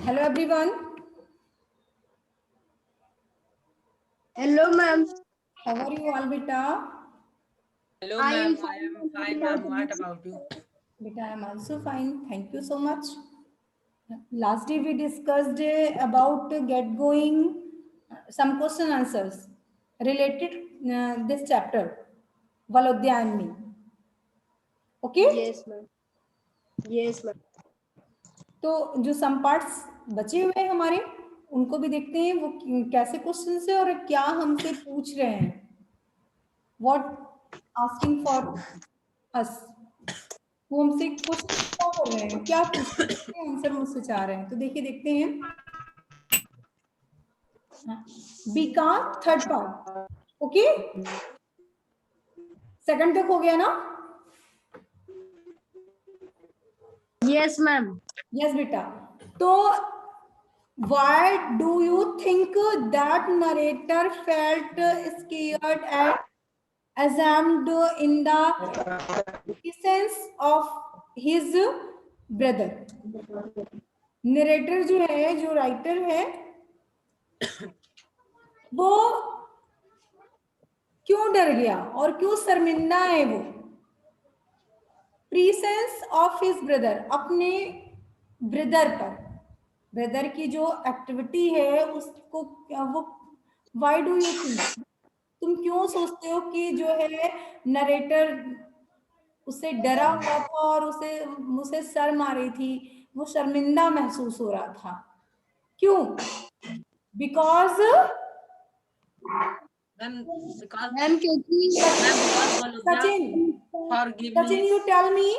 Hello everyone. Hello, ma'am. How are you all, beta? Hello, I am ma'am. I am fine, ma'am. What about you? Beta, I am also fine. Thank you so much. Last day we discussed about get going some question answers related this chapter Valodhyan में. Okay? Yes, ma'am. Yes, ma'am. तो जो some parts बचे हुए हैं हमारे उनको भी देखते हैं वो कैसे क्वेश्चन है और क्या हमसे पूछ रहे हैं. What asking for us. वो हमसे क्वेश्चन क्या कर रहे हैं, क्या पूछ रहे हैं, आंसर मुझसे चाह रहे हैं. तो देखिए देखते हैं. बी का थर्ड पार्ट. ओके, सेकंड तक हो गया ना? Yes, ma'am. यस बेटा. तो why do you think that narrator felt scared and ashamed in the presence of his brother? Narrator जो है, जो राइटर है, वो क्यों डर गया और क्यों शर्मिंदा है वो? प्रीसेंस ऑफ हिज ब्रदर, अपने ब्रदर पर. ब्रदर की जो एक्टिविटी है उसको वो व्हाई डू यू थिंक, तुम क्यों सोचते हो कि जो है नरेटर उससे डरा हुआ था और उसे शर्म आ रही थी, वो शर्मिंदा महसूस हो रहा था. क्यों? बिकॉज Ma'am, because Ma'am, क्योंकि Sachin, forgive Sachin me. You tell me,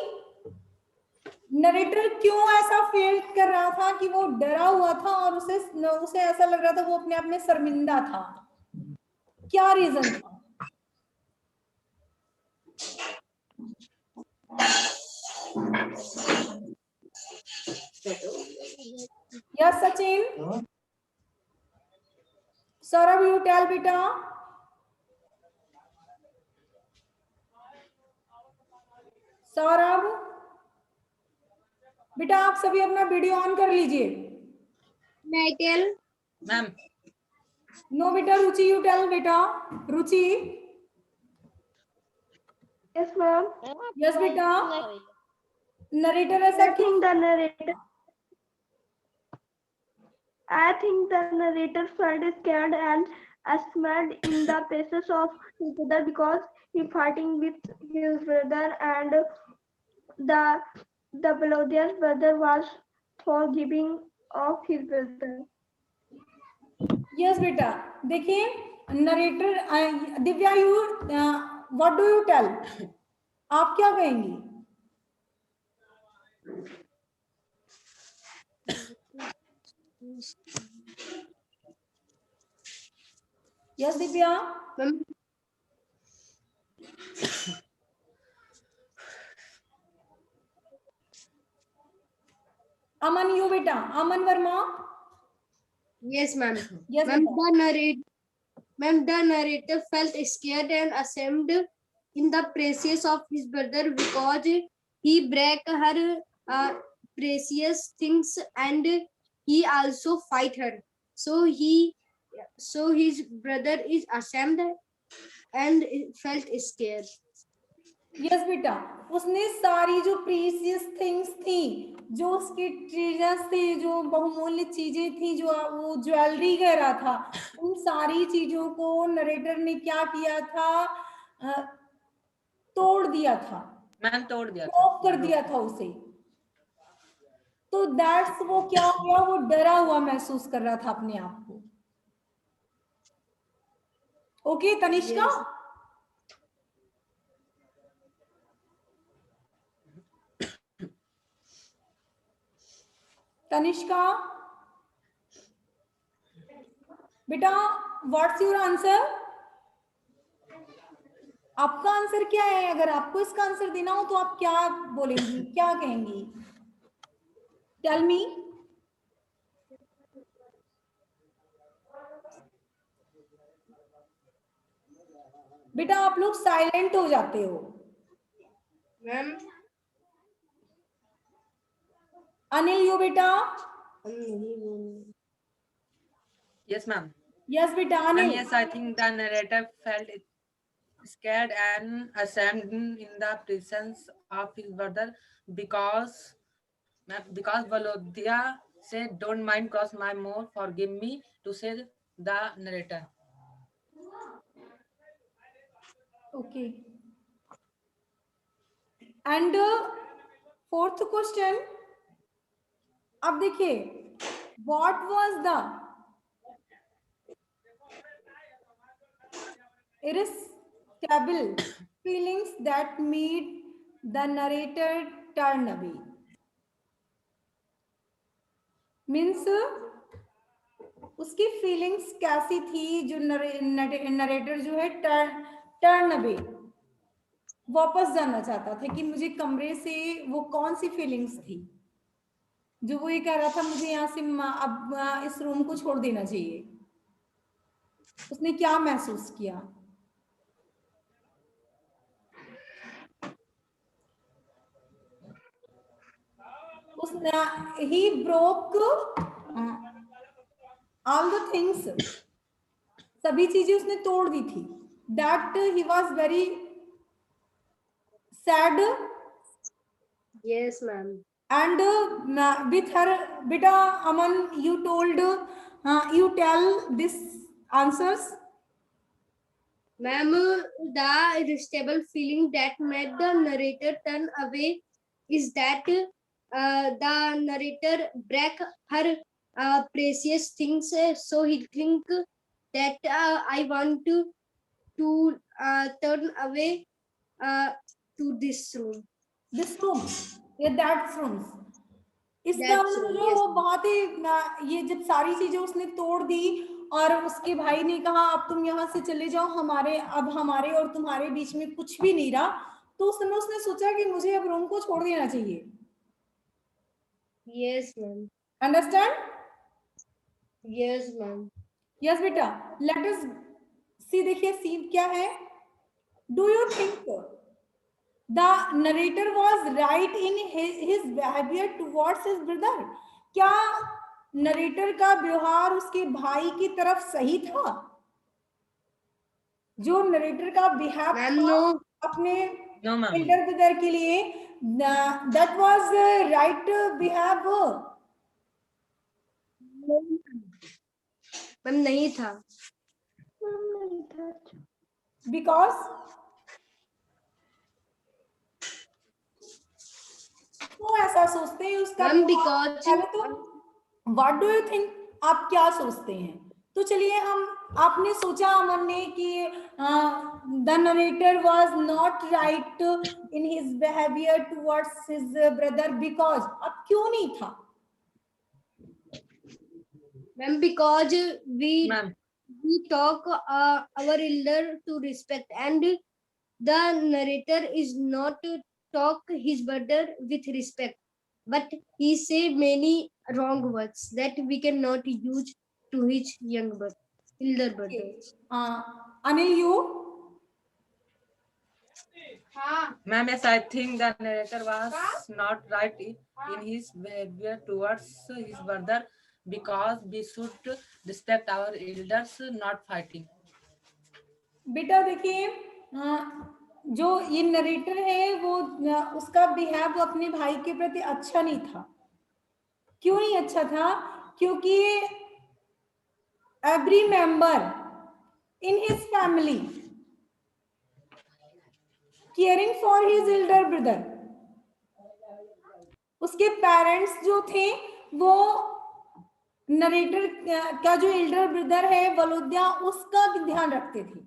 narrator क्यों ऐसा फील कर रहा था कि वो डरा हुआ था और उसे ऐसा लग रहा था वो अपने आप में शर्मिंदा था? क्या रीजन था? Yes Sachin. Saurabh you tell बेटा. सौरभ बेटा, आप सभी अपना वीडियो ऑन कर लीजिए. मैं टेल. Ma'am, नो बेटा, रुचि यू टेल बेटा. रुचि. Yes, ma'am. यस बेटा. नरेटर ऐसा क्यों? I think the narrator felt scared and ashamed in the presence of his brother because he fighting with his brother and the Valodia's brother was forgiving of his brother. Yes बेटा. देखिए narrator, Divya you what do you tell, आप क्या कहेंगी? Yes Divya. Ma'am, Aman you बेटा, Aman Verma. yes, ma'am. Yes, Ma'am, beta. the narrator felt scared and ashamed in the presence of his brother because he broke her precious things and he also fight her. So his brother is ashamed and felt scared. Yes बेटा. उसने सारी जो precious things थी, जो उसके treasures थे, जो बहुमूल्य चीजें थी, जो वो ज्वेलरी कह रहा था, उन सारी चीजों को नरेटर ने क्या किया था? तोड़ दिया था. मैम तोड़ दिया था. ब्रोक कर दिया था उसे. तो दैट्स वो क्या हुआ, वो डरा हुआ महसूस कर रहा था अपने आप को. ओके तनिष्का. Yes. तनिष्का बेटा, व्हाट्स योर आंसर? आपका आंसर क्या है? अगर आपको इसका आंसर देना हो तो आप क्या बोलेंगी, क्या कहेंगी? Tell me. बेटा आप लोग साइलेंट हो जाते हो. Ma'am, अनिल यू बेटा. Yes, ma'am. यस बेटा Ma'am, Anil. yes, I think the narrator felt scared and ashamed in the presence of his brother because Volodya said, "Don't mind, cross my more, forgive me," to say the narrator. Okay. And fourth question, अब देखिए, what was the irresistible feelings that made the narrator turn away? Means उसकी feelings कैसी थी जो narrator जो है turn away, वापस जाना चाहता था कि मुझे कमरे से, वो कौन सी फीलिंग्स थी जो वो ये कह रहा था मुझे यहाँ से अब इस रूम को छोड़ देना चाहिए? उसने क्या महसूस किया? उसने he broke all the things, सभी चीजें उसने तोड़ दी थी. That he was very sad. Yes, ma'am. And with her, beta Aman, you told, you tell this answers. Ma'am, the irresistible feeling that made the narrator turn away is that the narrator break her precious things, so he think that I want to turn away to this room. This room, yeah, that rooms. इसका That's मतलब room, जो yes. वो बहुत ही ये जब सारी चीजें उसने तोड़ दी और उसके भाई ने कहा अब तुम यहाँ से चले जाओ, हमारे अब हमारे और तुम्हारे बीच में कुछ भी नहीं रहा, तो उस समय उसने सोचा कि मुझे अब रूम को छोड़ देना चाहिए. Yes, ma'am. Understand? Yes, ma'am. Yes बेटा, लेट अस सी. देखिए सीन क्या है. Do you think the narrator was right in his behavior towards his brother? क्या नरेटर का व्यवहार उसके भाई की तरफ सही था? जो नरेटर का बिहेव Ma'am, था no. अपने No, ma'am. एल्डर ब्रदर के लिए, that was right behave. Ma'am नहीं था. बिकॉज वो ऐसा सोचते हैं उसका मैम व्यवहार- because पहले तो व्हाट डू यू थिंक, आप क्या सोचते हैं? तो चलिए हम, आपने सोचा अमन ने कि the narrator was not right in his behaviour towards his brother because, अब क्यों नहीं था? Ma'am because Ma'am. we talk our elder to respect, and the narrator is not to talk his brother with respect, but he say many wrong words that we cannot use to his elder brother. Anil, you? Ma'am, yes, I think the narrator was not right in his behavior towards his brother because we should respect our elders, not fighting. बेटा देखिए, जो ये narrator है वो उसका behave अपने भाई के प्रति अच्छा नहीं था. क्यों नहीं अच्छा था? क्योंकि every member in his family caring for his elder brother, उसके पेरेंट्स जो थे वो नरेटर का जो एल्डर ब्रदर है वलोद्या, उसका ध्यान रखते थे.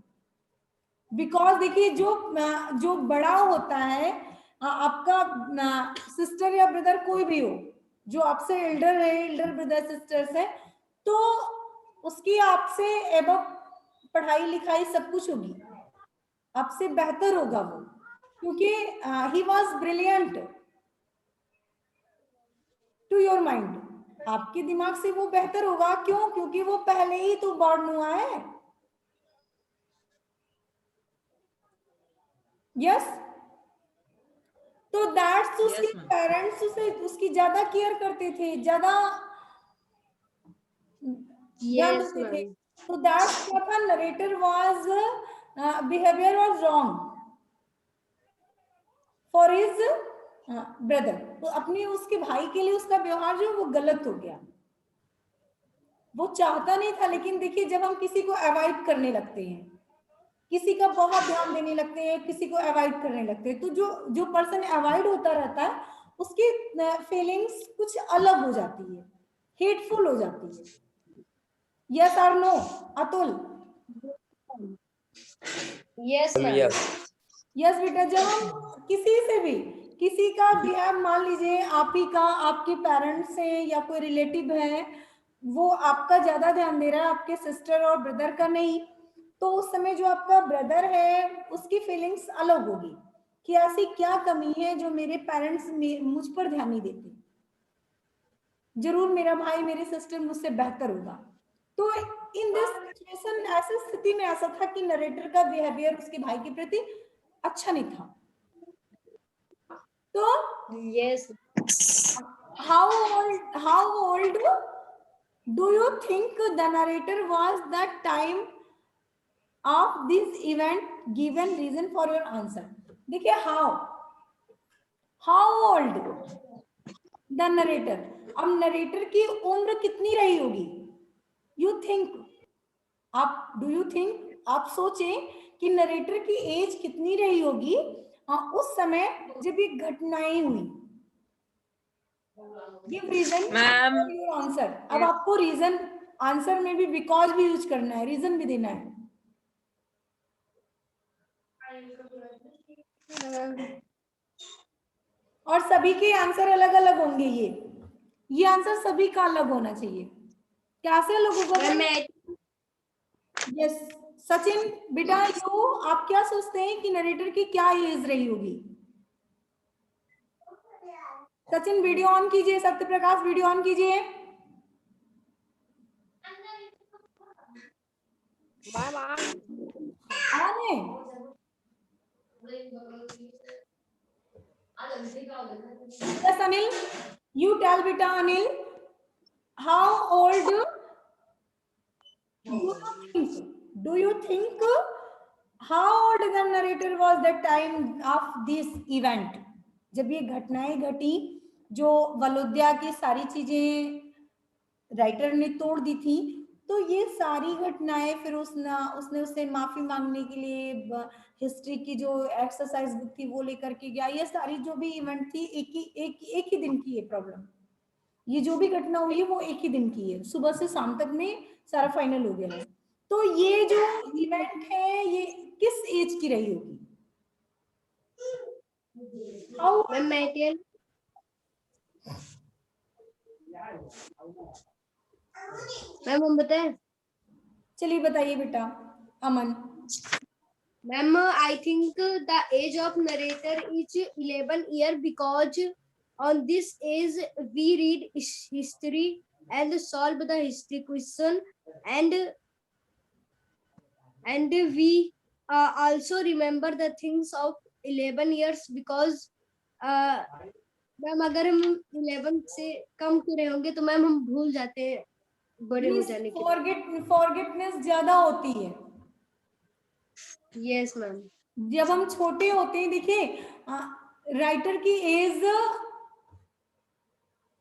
बिकॉज देखिए जो बड़ा होता है, आपका सिस्टर या ब्रदर कोई भी हो, जो आपसे एल्डर है, एल्डर ब्रदर सिस्टर्स है, तो उसकी आपसे एबव पढ़ाई लिखाई सब कुछ होगी, आपसे बेहतर होगा वो, क्योंकि he was brilliant to your mind. आपके दिमाग से वो बेहतर होगा. क्यों? क्योंकि वो पहले ही तो बॉर्न हुआ है. यस. तो दैट्स उसके Yes, ma'am. पेरेंट्स उसे उसकी ज्यादा केयर करते थे, ज्यादा ध्यान Yes, देते थे। ma'am. तो दैट क्या था, narrator was behaviour was wrong for his brother. तो अपने उसके भाई के लिए उसका व्यवहार जो वो गलत हो गया, वो चाहता नहीं था। लेकिन देखिए, जब हम किसी को अवॉइड करने लगते हैं, किसी का बहुत ध्यान देने लगते हैं, किसी को अवॉइड करने लगते हैं, तो जो जो पर्सन अवॉइड होता रहता है उसकी फीलिंग्स कुछ अलग हो जाती है, हेटफुल हो जाती है। यस और no Atul? Yes, ma'am. Yes बेटा, जब हम किसी से भी किसी का बिहेव, मान लीजिए आप ही का, आपके पेरेंट्स हैं या कोई रिलेटिव है, वो आपका ज्यादा ध्यान दे रहा है, आपके सिस्टर और ब्रदर का नहीं, तो उस समय जो आपका ब्रदर है उसकी फीलिंग्स अलग होगी कि ऐसी क्या कमी है जो मेरे पेरेंट्स मुझ पर ध्यान नहीं देते, जरूर मेरा भाई मेरी सिस्टर मुझसे बेहतर होगा। तो इन दिस सिचुएशन, ऐसी स्थिति में ऐसा था कि नरेटर का बिहेवियर उसके भाई के प्रति अच्छा नहीं था। तो Yes. how old do you think the narrator was that time of this event? Given reason for your answer. देखिए, how old the narrator, अब नरेटर की उम्र कितनी रही होगी? यू थिंक, आप डू यू थिंक, आप सोचें कि नरेटर की एज कितनी रही होगी उस समय जब ये घटनाएं हुई। Give reason ma'am for your answer. अब आपको रीजन आंसर में भी बिकॉज भी यूज करना है, रीजन भी देना है। और सभी के आंसर अलग अलग होंगे। ये आंसर सभी का अलग होना चाहिए। कैसे अलग होगा? यस सचिन बेटा, यू आप क्या सोचते हैं कि नरेटर की क्या एज रही होगी? सचिन वीडियो ऑन कीजिए, सत्य प्रकाश वीडियो ऑन कीजिए। ऑन है? यस अनिल, यू टेल बेटा। Anil, how old do you think how old the narrator was that time of this event? जब ये घटनाएं घटी, जो वलोध्या की सारी चीजें राइटर ने तोड़ दी थी, तो ये सारी घटनाएं फिर उसने उससे माफी मांगने के लिए हिस्ट्री की जो एक्सरसाइज बुक थी वो लेकर के गया। ये सारी जो भी इवेंट थी एक ही दिन की है प्रॉब्लम। ये जो भी घटना हुई है वो एक ही दिन की है, सुबह से शाम तक में सारा फाइनल हो गया है। तो ये जो इवेंट है ये किस एज की रही होगी? Ma'am, may I tell? Ma'am हम बताएं? चलिए बताइए बेटा। अमन? Ma'am, I think the age of narrator is 11 year because on this age we read history and solve the history question, and we also remember the things of 11 years because ma'am अगर हम 11 से कम करे होंगे तो ma'am हम भूल जाते हैं बड़े हो जाने के। फॉरगेटनेस ज्यादा होती है। Yes ma'am. जब हम छोटे होते हैं, देखिए राइटर की एज,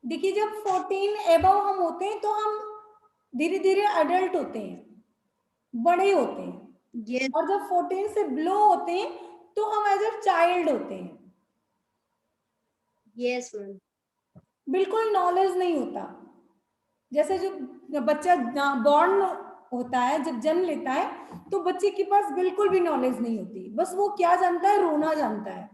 देखिए जब 14 एबव हम होते हैं तो हम धीरे धीरे अडल्ट होते हैं, बड़े होते हैं। Yes. और जब 14 से बिलो होते हैं तो हम एज अ चाइल्ड होते हैं। Yes ma'am. बिल्कुल नॉलेज नहीं होता। जैसे जो बच्चा बॉर्न होता है, जब जन्म लेता है तो बच्चे के पास बिल्कुल भी नॉलेज नहीं होती, बस वो क्या जानता है, रोना जानता है।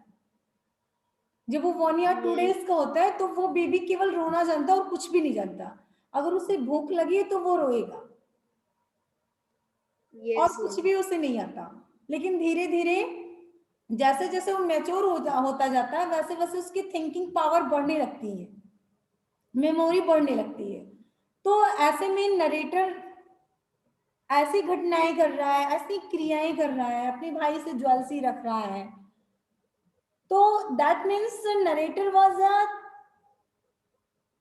जब वो 1 या 2 डेज का होता है तो वो बेबी केवल रोना जानता है और कुछ भी नहीं जानता। अगर उसे भूख लगी है तो वो रोएगा। और कुछ भी उसे नहीं आता। लेकिन धीरे धीरे जैसे जैसे वो मैच्योर होता जाता है वैसे वैसे उसकी थिंकिंग पावर बढ़ने लगती है, मेमोरी बढ़ने लगती है। तो ऐसे में नरेटर ऐसी घटनाएं कर रहा है, ऐसी क्रियाएं कर रहा है, अपने भाई से ज्वेलसी रख रहा है, तो that means narrator was a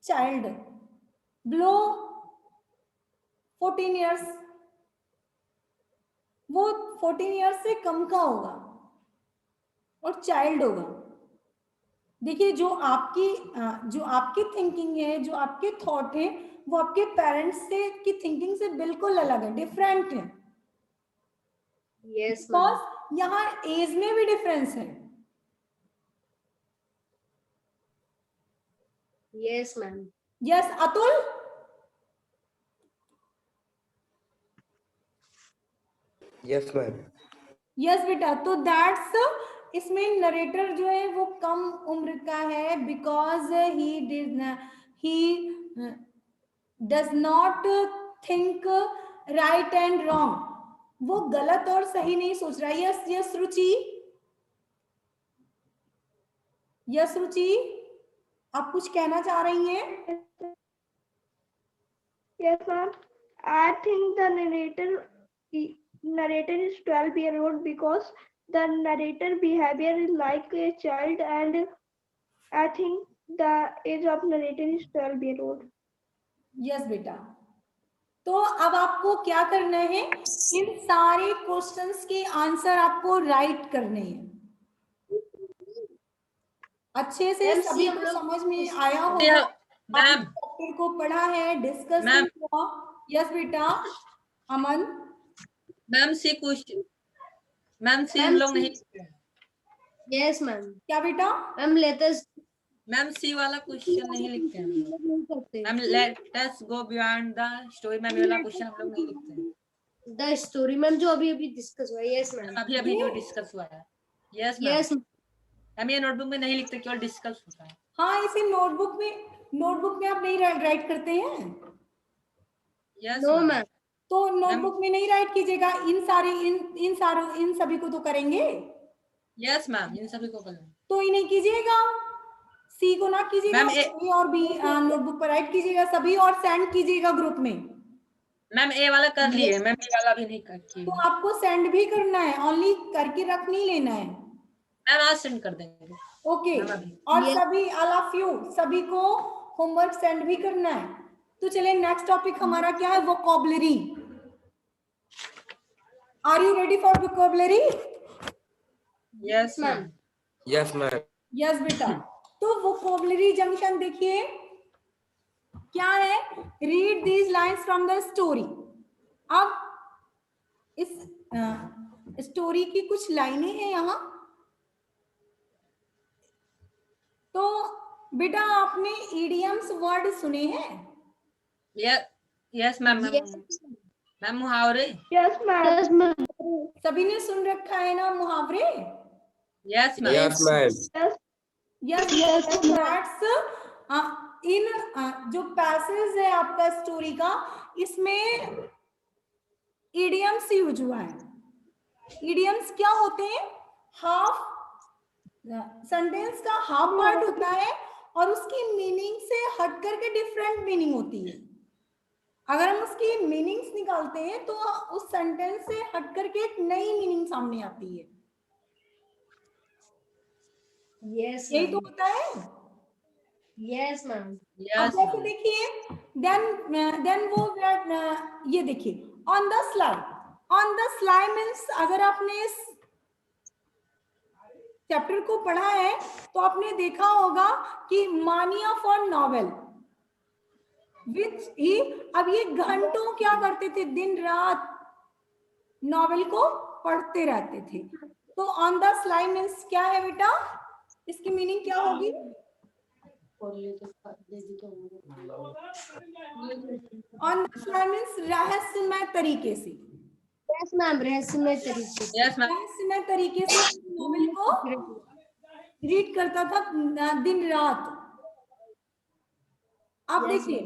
child. Below 14 years, वो 14 ईयर्स से कम का होगा और चाइल्ड होगा। देखिए जो आपकी थिंकिंग है, जो आपके थॉट है, वो आपके पेरेंट्स से की थिंकिंग से बिल्कुल अलग है, डिफरेंट है। Yes, ma'am. बिकॉज यहाँ एज में भी डिफरेंस है। Yes, ma'am. Yes Atul, Yes, ma'am. Yes बेटा, तो दैट्स, इसमें नरेटर जो है वो कम उम्र का है, because he does not think right and wrong, वो गलत और सही नहीं सोच रहा है। यस यस रुचि, यस रुचि, आप कुछ कहना चाह रही हैं? Yes, ma'am. I think the narrator is 12-year-old because the narrator behavior is like a child, and I think the age of narrator is 12-year-old. Yes बेटा, तो अब आपको क्या करना है, इन सारे क्वेश्चंस के आंसर आपको राइट करने हैं। अच्छे से MC सभी हम को लोग समझ में आया होगा, मैम टॉपिक को पढ़ा है, डिस्कस मैम हुआ। यस बेटा अमन, मैम सी क्वेश्चन, मैम सी हम Ma'am, लोग नहीं C- लिखते हैं। Yes, ma'am. क्या बेटा? Ma'am, let us. मैम सी वाला क्वेश्चन नहीं लिखते हैं हम लोग। नहीं करते। Ma'am let us go beyond the story, ma'am ये वाला क्वेश्चन हम लोग नहीं लिखते हैं। The story, मैम जो अभी डिस्कस हुआ है। Yes, ma'am. अभी अभी जो डिस्कस हुआ है। Yes ma'am, Yes. मैम ये नोटबुक में नहीं लिखते, केवल डिस्कस होता है। हाँ, इसे नोटबुक में आप नहीं राइट करते हैं? Yes No, ma'am. ma'am. तो नोटबुक में नहीं राइट कीजिएगा, इन सभी को तो करेंगे। यस मैम, इन सभी को करें। तो इन्हें कीजिएगा, सी को ना कीजिएगा, मैम ए और बी नोटबुक पर राइट कीजिएगा सभी, और सेंड कीजिएगा ग्रुप में। मैम ए वाला कर लिए, मैम बी वाला भी नहीं करती। तो आपको सेंड भी करना है, ओनली करके रख नहीं लेना है। मैम आज सेंड कर देंगे। ओके, मैम अभी। और Yes. सभी ऑल ऑफ यू सभी को होमवर्क सेंड भी करना है। तो चलिए नेक्स्ट टॉपिक हमारा क्या है, vocabulary. Are you ready for vocabulary? Yes ma'am. Yes, ma'am. Yes बेटा, तो वोकैबुलरी जंक्शन देखिए क्या है, read these lines from the story. अब इस स्टोरी की कुछ लाइनें हैं यहाँ। तो बेटा आपने इडियम्स वर्ड सुने हैं? Yes ma'am. मैम मुहावरे। Yes, ma'am. Yes, ma'am. सभी ने सुन रखा है ना मुहावरे? Yes ma'am. Yes, ma'am. Yes. Yes, that's in जो पैसेज है आपका स्टोरी का, इसमें इडियम्स यूज हुआ है। इडियम्स क्या होते हैं, हाफ सेंटेंस का हाफ पार्ट होता है और उसकी मीनिंग से हट करके डिफरेंट मीनिंग होती है। अगर हम उसकी मीनिंग्स निकालते हैं तो उस सेंटेंस से हट करके एक नई मीनिंग सामने आती है। Yes, यही तो ma'am. होता है। Yes, ma'am. अब यस जैसे मैम। देखिए, देन वो ये देखिए, ऑन द स्लाई मीन्स, अगर आपने इस चैप्टर को पढ़ा है तो आपने देखा होगा कि मानिया फॉर नॉवेल विच ही, अब ये घंटों क्या करते थे, दिन रात नॉवेल को पढ़ते रहते थे। तो ऑन द स्लाई मीन्स क्या है बेटा, इसकी मीनिंग क्या होगी? ऑन द स्लाई मीन्स रहस्यमय तरीके से, Yes, ma'am. रहस्यमय तरीके से। Yes ma'am. रहस्यमय तरीके से नॉवेल को रीड करता था दिन रात। अब देखिए,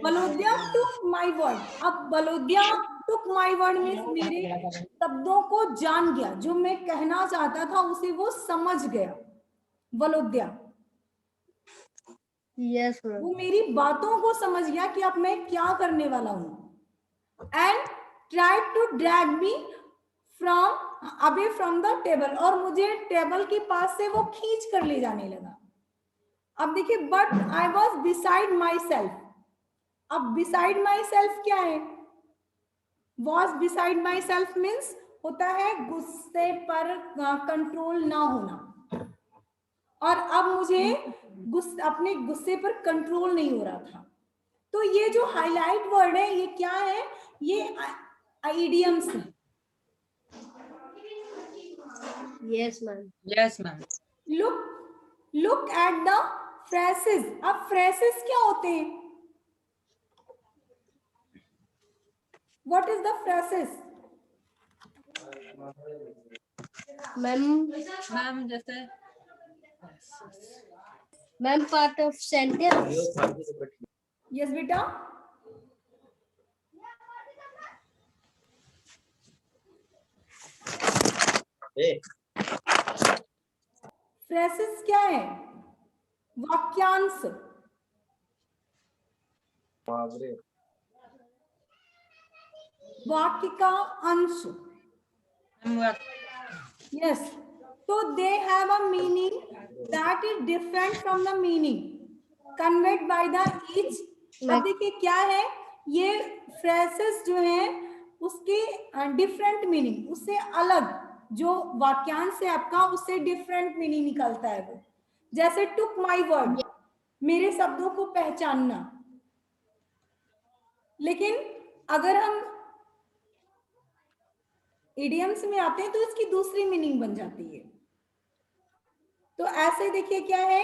बलोदिया टुक माय वर्ड, अब बलोदिया टुक माय वर्ड में मेरे शब्दों को जान गया, जो मैं कहना चाहता था उसे वो समझ गया। बलोदिया Yes, ma'am. वो मेरी बातों को समझ गया कि अब मैं क्या करने वाला हूं। And tried to drag me from away from the table, और मुझे टेबल के पास से वो खींच कर ले जाने लगा। अब देखिए, but I was beside my self, अब बिसाइड माई सेल्फ क्या है? Was beside my self means होता है गुस्से पर कंट्रोल ना होना, और अब मुझे अपने गुस्से पर कंट्रोल नहीं हो रहा था। तो ये जो हाईलाइट वर्ड है ये क्या है? ये आइडियम्स है। Yes, ma'am. Yes, ma'am. Look at the phrases. अब फ्रेसेस क्या होते हैं? What is the phrases? Ma'am, Ma'am, जैसे ma'am, part of sentence. Yes बेटा। फ्रेसेस क्या है? वाक्यांश, वाक्य का अंश। ma'am, what? यस, तो they have a meaning that is different from the meaning conveyed by the each. अब देखिए क्या है, ये फ्रेसेस जो है उसके डिफरेंट मीनिंग, उससे अलग जो वाक्यांश है आपका उससे डिफरेंट मीनिंग निकलता है वो। जैसे टुक माई वर्ड, मेरे शब्दों को पहचानना। लेकिन अगर हम इडियम्स में आते हैं तो इसकी दूसरी मीनिंग बन जाती है। तो ऐसे देखिए क्या है,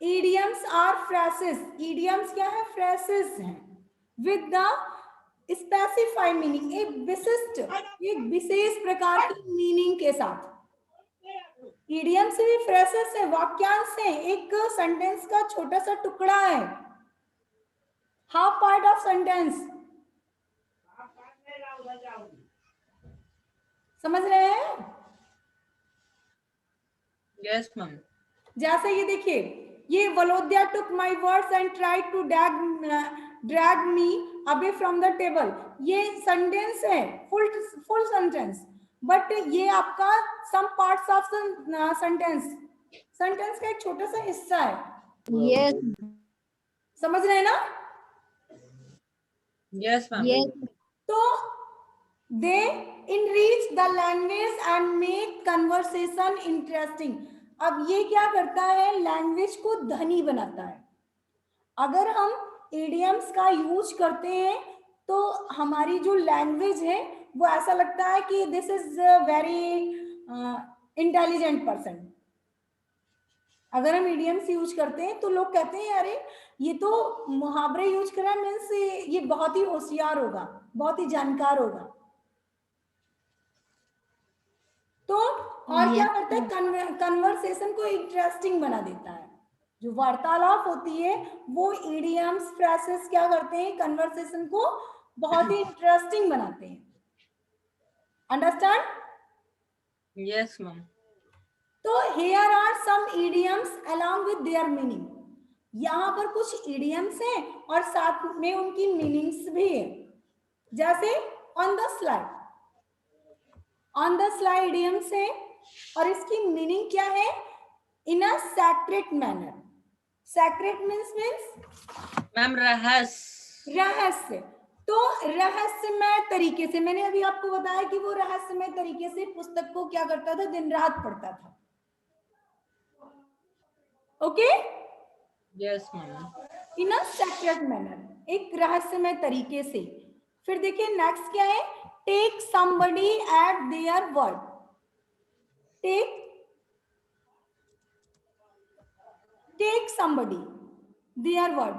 इडियम्स आर फ्रेसेस। इडियम्स क्या है? फ्रेसेस हैं विद द स्पेसिफाइड मीनिंग, एक विशिष्ट, एक विशेष प्रकार की मीनिंग के साथ। इडियम्स भी फ्रेसेस है, वाक्यांश है, एक सेंटेंस का छोटा सा टुकड़ा है, हाफ पार्ट ऑफ सेंटेंस। समझ रहे हैं? Yes, ma'am. जैसे ये देखिए, ये Volodya took my words and try to drag me away from the table. ये सेंटेंस है, फुल सेंटेंस, बट ये आपका some parts of sentence, sentence का एक छोटा सा हिस्सा है। Yes, समझ रहे हैं ना? Yes, ma'am. yes, तो दे enrich the language and make conversation interesting। अब ये क्या करता है? लैंग्वेज को धनी बनाता है। अगर हम इडियम्स का यूज करते हैं तो हमारी जो लैंग्वेज है वो ऐसा लगता है कि this is very intelligent person. अगर हम इडियम्स यूज करते हैं तो लोग कहते हैं अरे ये तो मुहावरे यूज कर रहा है, मीन्स ये बहुत ही होशियार होगा, बहुत ही जानकार होगा। तो और क्या करता है? कन्वर्सेशन को इंटरेस्टिंग बना देता है। जो वार्तालाप होती है वो इडियम्स फ्रेसेस क्या करते हैं? कन्वर्सेशन को बहुत ही इंटरेस्टिंग बनाते हैं। अंडरस्टैंड? Yes, ma'am. तो here are some idioms along with their meaning. यहाँ पर कुछ इडियम्स हैं और साथ में उनकी मीनिंग्स भी है। जैसे on the slide, on the slide idioms है और इसकी मीनिंग क्या है? In a sacred manner. Sacred means Ma'am, रहस्य। रहस्य। तो रहस्यमय तरीके से, मैंने अभी आपको बताया कि वो रहस्यमय तरीके से पुस्तक को क्या करता था? दिन रात पढ़ता था। Okay, Yes, ma'am. In a sacred manner, एक रहस्यमय तरीके से। फिर देखिए नेक्स्ट क्या है? Take somebody at their word. Take somebody their word.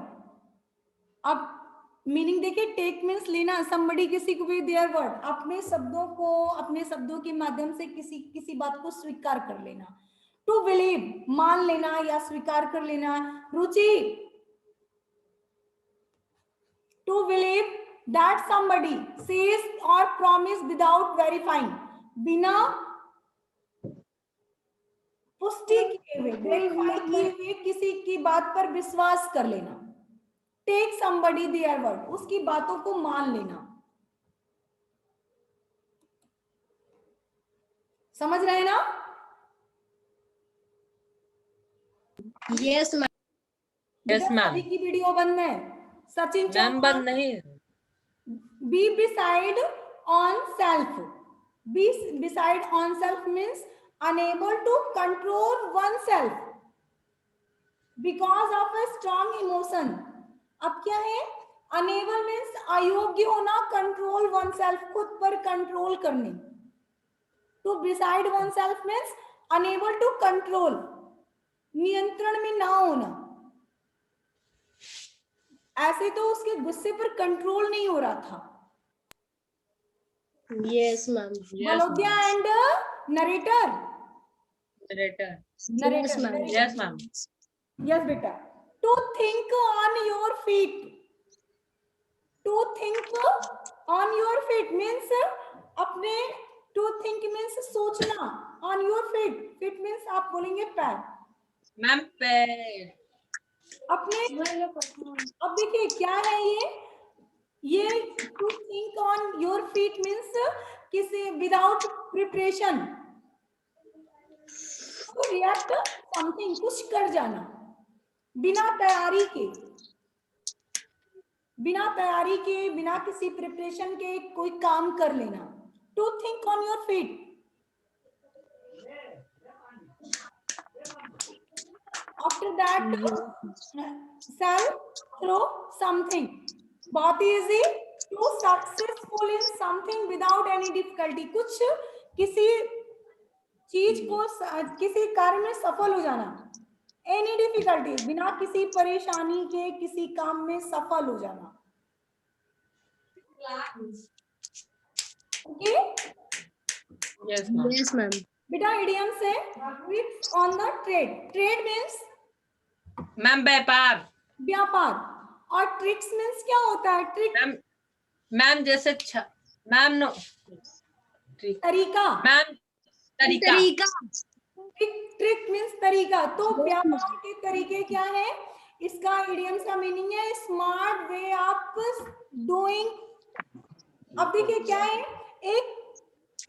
अब मीनिंग देखिए, टेक मीन्स लेना, समबडी किसी को भी, देयर वर्ड अपने शब्दों को, अपने शब्दों के माध्यम से किसी बात को स्वीकार कर लेना। टू बिलीव, मान लेना या स्वीकार कर लेना। रुचि, to believe that somebody says और प्रॉमिस विदाउट वेरीफाइंग, बिना पुष्टि किए हुए, वेरीफाई किए हुए किसी की बात पर विश्वास कर लेना। टेक समबडी देयर वर्ड, उसकी बातों को मान लेना। समझ रहे हैं ना? yes, ma'am. Yes, बेटा ma'am. सभी की वीडियो बंद है। सचिन मैम चौहान, बंद नहीं। be beside on self. Be beside on self means unable to control oneself because of a strong emotion. अब क्या है? Unable means अयोग्य होना, control oneself, खुद पर कंट्रोल करने। तो beside oneself means unable to control, नियंत्रण में ना होना। ऐसे तो उसके गुस्से पर कंट्रोल नहीं हो रहा था। Yes, ma'am. Balodia and narrator. Narrator. Yes, ma'am. Yes, ma'am. Yes, beta. To think on your feet. To think on your feet means अपने, to think means सोचना, on your feet, feet means आप बोलेंगे पैर, ma'am पैर। अपने। अब देखिए क्या है ये to think on your feet means किसी without preparation, to react something, कुछ कर जाना बिना तैयारी के, बिना किसी प्रिपरेशन के कोई काम कर लेना। To think on your feet. After that sell throw something, बहुत easy. To successful in something without any difficulty, कुछ किसी चीज को, किसी कार्य में सफल हो जाना, एनी डिफिकल्टी, बिना किसी परेशानी के किसी काम में सफल हो जाना। Okay? Yes, ma'am. Yes, ma'am. बेटा इडियम से tricks on the trade. Trade means ma'am व्यापार। व्यापार, और ट्रिक्स मीन्स क्या होता है? ट्रिक मैम जैसे मैम नो तरीका, मैम तरीका। ट्रिक मीन्स तरीका। तो व्यापार के तरीके क्या है? इसका इडियम का मीनिंग है स्मार्ट वे ऑफ डूइंग। अब देखिए क्या है, एक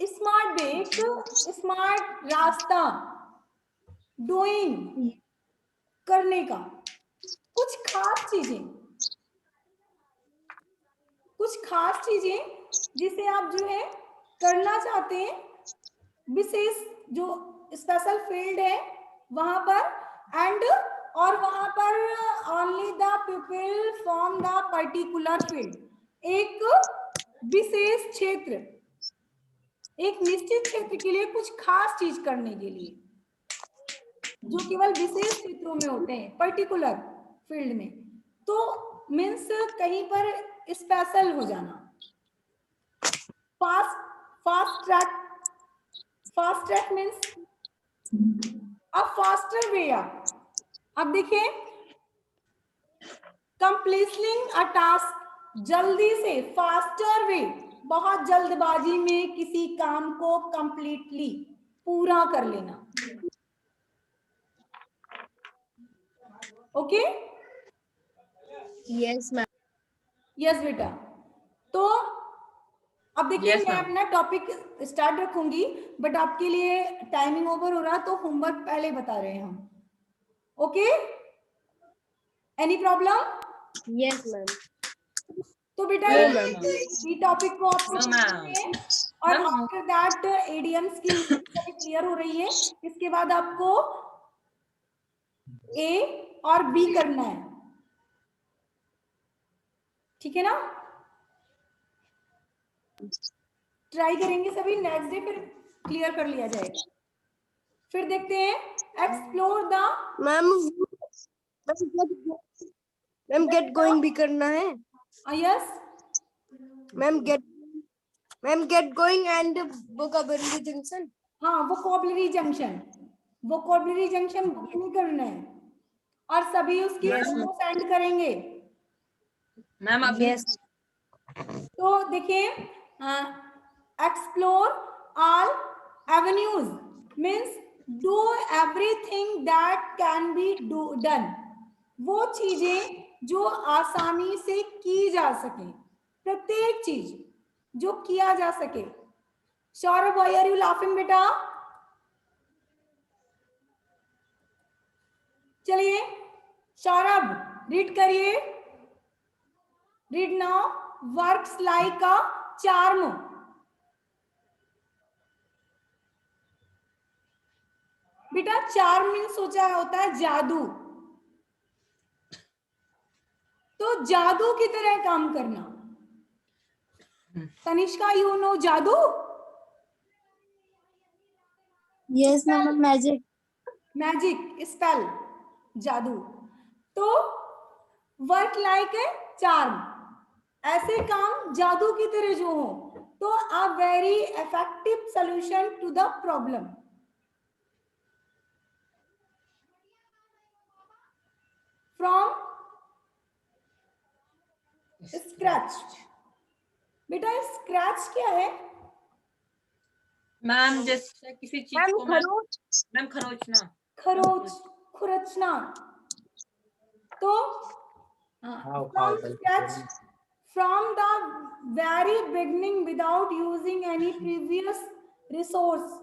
स्मार्ट वे, एक स्मार्ट रास्ता, डूइंग करने का, कुछ खास चीजें जिसे आप जो है करना चाहते हैं, विशेष जो स्पेशल फील्ड है वहां पर, एंड और वहां पर only the people from the particular field, एक विशेष क्षेत्र, एक निश्चित क्षेत्र के लिए कुछ खास चीज करने के लिए, जो केवल विशेष क्षेत्रों में होते हैं, पर्टिकुलर फील्ड में। तो मीन्स कहीं पर स्पेशल हो जाना। Fast track means a faster way. अब देखिए कंप्लीटिंग अ टास्क, जल्दी से, फास्टर वे, बहुत जल्दबाजी में किसी काम को कंप्लीटली पूरा कर लेना। ओके? Yes, ma'am. यस बेटा। तो अब देखिए Yes, मैं ma'am. अपना टॉपिक स्टार्ट रखूंगी, बट आपके लिए टाइमिंग ओवर हो रहा, तो होमवर्क पहले बता रहे हैं हम। Okay? Any problem? Yes, ma'am. तो बेटा No, ये ma'am. टॉपिक को आप No, ma'am. और Ma'am. आफ्टर दैट एडियम्स की क्लियर हो रही है। इसके बाद आपको ए और बी करना है, ठीक है ना? ट्राई करेंगे सभी, नेक्स्ट डे फिर क्लियर कर लिया जाएगा। फिर देखते हैं explore the. Ma'am get going भी करना है। Yes ma'am get going and vocabulary junction. हाँ, वोकैबुलरी जंक्शन नहीं करना है, और सभी उसकी सेंड करेंगे। मैम अभी तो देखिए explore all avenues means do everything that can be done, वो चीजें जो आसानी से की जा सके, प्रत्येक चीज जो किया जा सके। Saurabh, why are you laughing बेटा? चलिए सौरभ रीड करिए, read now. Works like a charm. बेटा चार्म मीन सोचा होता है जादू, तो जादू की तरह काम करना। तनिष्का यू नो जादू? Yes, ma'am. Magic. Magic, spell, जादू। तो वर्क लाइक ए चार्म, ऐसे काम जादू की तरह जो हो, तो a very effective solution to the problem. From scratch. बेटा स्क्रैच क्या है? मैम जैसे किसी चीज को मैम खरोचना। खरोच, खुरचना। तो from scratch, from the very beginning without using any previous resource.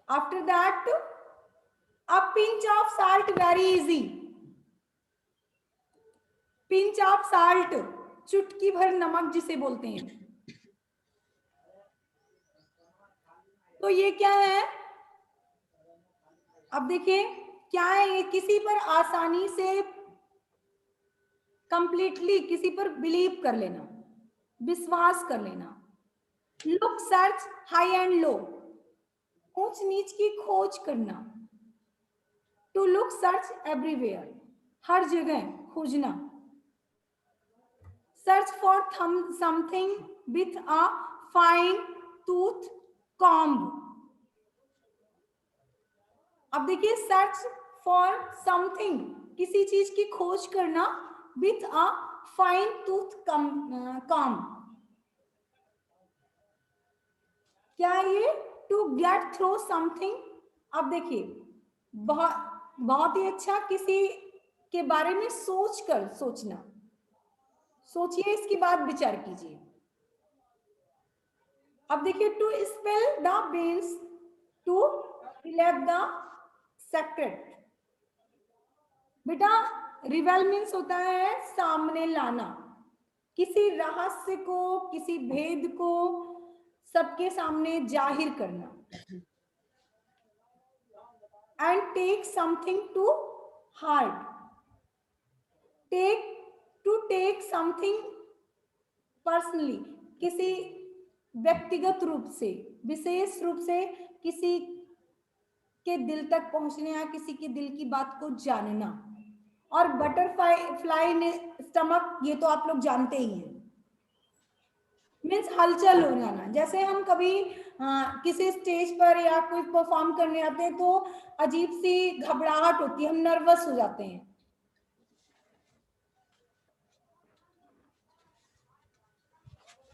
After that, a pinch of salt, very easy. Pinch of salt, चुटकी भर नमक जिसे बोलते हैं। तो ये क्या है? अब देखिए क्या है ये, किसी पर आसानी से कंप्लीटली किसी पर बिलीव कर लेना, विश्वास कर लेना। लुक, सर्च, हाई एंड लो, ऊंच नीच की खोज करना। टू लुक, सर्च एवरीवेयर, हर जगह खोजना। Search for something with a fine tooth comb. अब देखिए सर्च फॉर समथिंग, किसी चीज की खोज करना, with a fine tooth comb. क्या है ये? To get through something. अब देखिए बहुत ही अच्छा, किसी के बारे में सोचना, सोचिए, इसके बाद विचार कीजिए। अब देखिए to spell the beans, to relate the secret. बेटा रिवेल मीन्स होता है सामने लाना, किसी रहस्य को, किसी भेद को सबके सामने जाहिर करना। And take something to heart, take something personally, किसी व्यक्तिगत रूप से, विशेष रूप से किसी के दिल तक पहुंचने या किसी के दिल की बात को जानना। और बटरफ्लाई ने स्टमक, ये तो आप लोग जानते ही हैं, मीन्स हलचल हो जाना। जैसे हम कभी किसी स्टेज पर या कोई परफॉर्म करने आते हैं तो अजीब सी घबराहट होती है, हम नर्वस हो जाते हैं।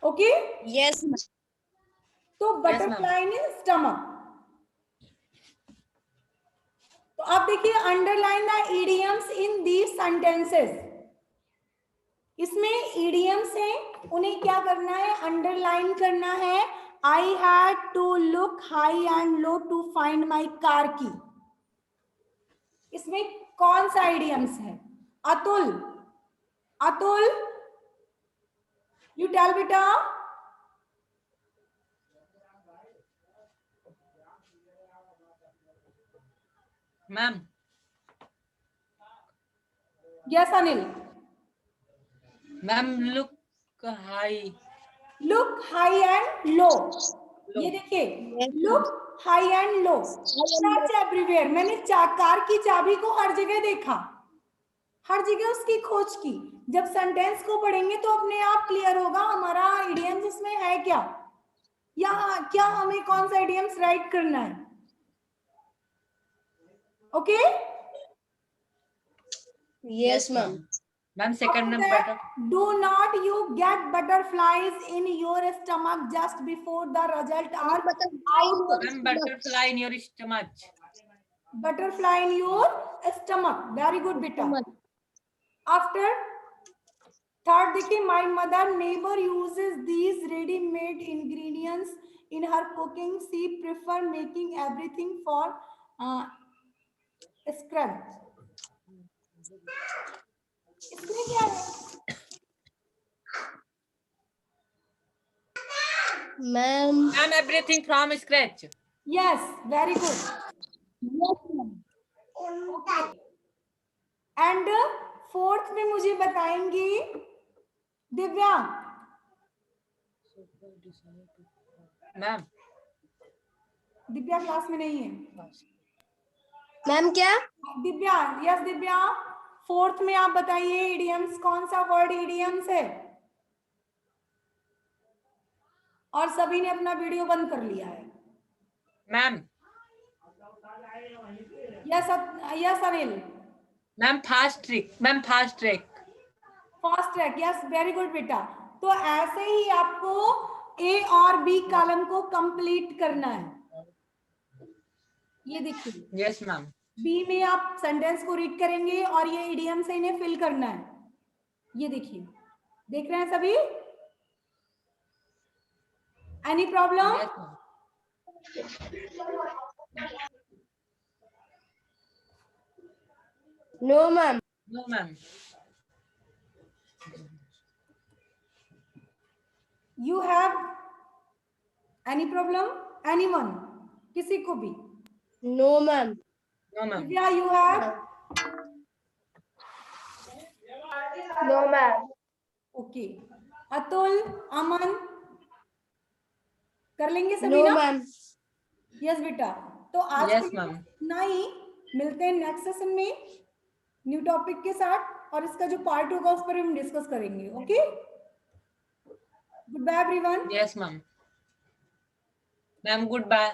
ओके? Yes, ma'am. तो बटरफ्लाई ने स्टमक। तो आप देखिए underline the idioms in these sentences. इसमें इडियम्स हैं, उन्हें क्या करना है? अंडरलाइन करना है। I had to look high and low to find my car key. इसमें कौन सा इडियम्स है? अतुल, अतुल यू टेल बेटा। Ma'am yes Anil. Ma'am look high, look high and low. ये देखिए look high and low, search everywhere. मैंने कार की चाबी को हर जगह देखा, हर जगह उसकी खोज की। जब सेंटेंस को पढ़ेंगे तो अपने आप क्लियर होगा हमारा इडियम्स इसमें है क्या, या क्या हमें कौन सा इडियम्स राइट करना है। Okay? Yes, ma'am. Ma'am second number. Do not you get butterflies in your stomach just before the result are out. Ma'am butterfly in your stomach. Butterfly in your stomach. Very good beta. After third देखिए, my mother never uses these ready-made ingredients In her cooking, she prefer making everything for scratch. इसमें क्या है? Ma'am. Ma'am, everything from scratch. Yes, very good. Yes, ma'am. And fourth में मुझे बताएंगी Divya. Ma'am. Divya class में नहीं है. मैम क्या? दिव्या, यस दिव्या, फोर्थ में आप बताइए इडियम्स, कौन सा वर्ड इडियम्स है? और सभी ने अपना वीडियो बंद कर लिया है. Ma'am. Yes Anil. Ma'am, fast trick. Ma'am, fast trick. Fast track. Yes, very good बेटा. तो ऐसे ही आपको ए और बी कॉलम को कंप्लीट करना है. ये देखिए, Yes, ma'am. बी में आप सेंटेंस को रीड करेंगे और ये इडियम से इन्हें फिल करना है. ये देखिए, देख रहे हैं सभी? Any problem? Yes, ma'am. No, ma'am. No, ma'am. You have any problem? Anyone? किसी को भी? No, ma'am. No, ma'am. Yeah, you have? No, ma'am. Okay. Atul, अमन, कर लेंगे सभी No, ना? ma'am. यस बेटा. तो आज Yes, के ma'am. इतना ही. मिलते हैं नेक्स्ट सेशन में न्यू टॉपिक के साथ, और इसका जो पार्ट होगा उस पर हम डिस्कस करेंगे. Okay, good bye everyone. Yes, ma'am. Ma'am, goodbye.